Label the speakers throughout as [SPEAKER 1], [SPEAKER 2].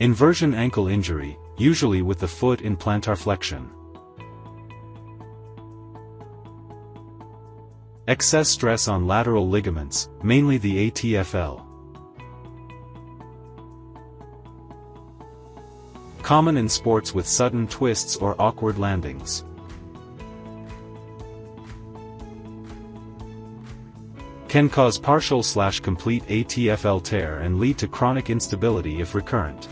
[SPEAKER 1] Inversion ankle injury, usually with the foot in plantar flexion. Excess stress on lateral ligaments, mainly the ATFL. Common in sports with sudden twists or awkward landings. Can cause partial/complete ATFL tear and lead to chronic instability if recurrent.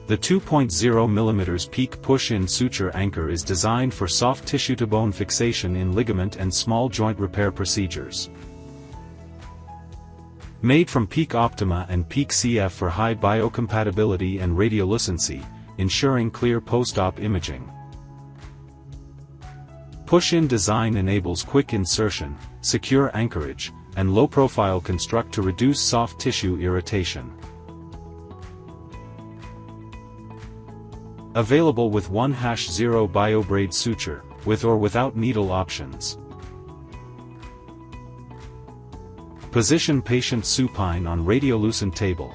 [SPEAKER 1] The 2.0 mm PEEK push-in suture anchor is designed for soft tissue-to-bone fixation in ligament and small joint repair procedures. Made from PEEK Optima and PEEK CF for high biocompatibility and radiolucency, ensuring clear post-op imaging. Push-in design enables quick insertion, secure anchorage, and low-profile construct to reduce soft tissue irritation. Available with 1/0 BioBraid suture, with or without needle options. Position patient supine on radiolucent table.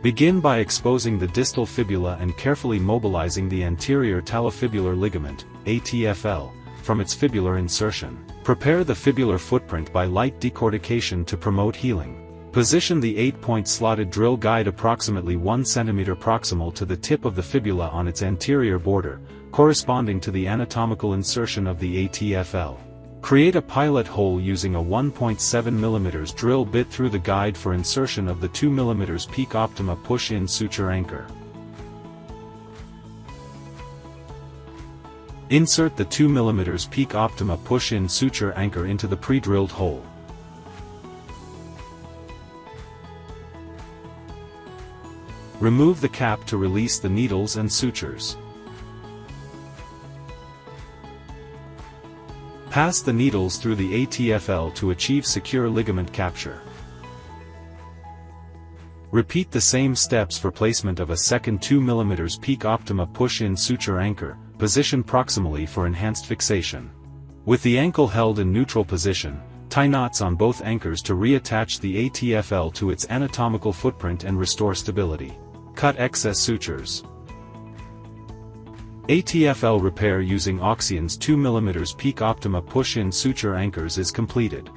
[SPEAKER 1] Begin by exposing the distal fibula and carefully mobilizing the Anterior Talofibular Ligament, ATFL, from its fibular insertion. Prepare the fibular footprint by light decortication to promote healing. Position the 8-point slotted drill guide approximately 1 cm proximal to the tip of the fibula on its anterior border, corresponding to the anatomical insertion of the ATFL. Create a pilot hole using a 1.7 mm drill bit through the guide for insertion of the 2 mm PEEK Optima push-in suture anchor. Insert the 2 mm PEEK Optima push-in suture anchor into the pre-drilled hole. Remove the cap to release the needles and sutures. Pass the needles through the ATFL to achieve secure ligament capture. Repeat the same steps for placement of a second 2 mm PEEK Optima push-in suture anchor, positioned proximally for enhanced fixation. With the ankle held in neutral position, tie knots on both anchors to reattach the ATFL to its anatomical footprint and restore stability. Cut excess sutures. ATFL repair using Auxein's 2 mm PEEK Optima push-in suture anchors is completed.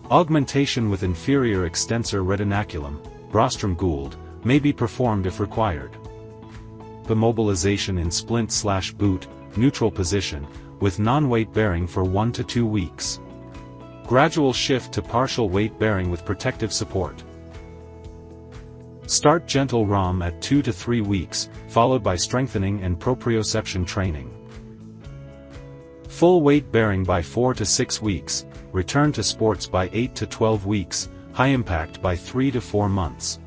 [SPEAKER 1] Augmentation with inferior extensor retinaculum, Broström-Gould, may be performed if required. Immobilization in splint/boot, neutral position, with non-weight bearing for 1 to 2 weeks. Gradual shift to partial weight bearing with protective support. Start gentle ROM at 2 to 3 weeks, followed by strengthening and proprioception training. Full weight bearing by 4 to 6 weeks, return to sports by 8 to 12 weeks, high impact by 3 to 4 months.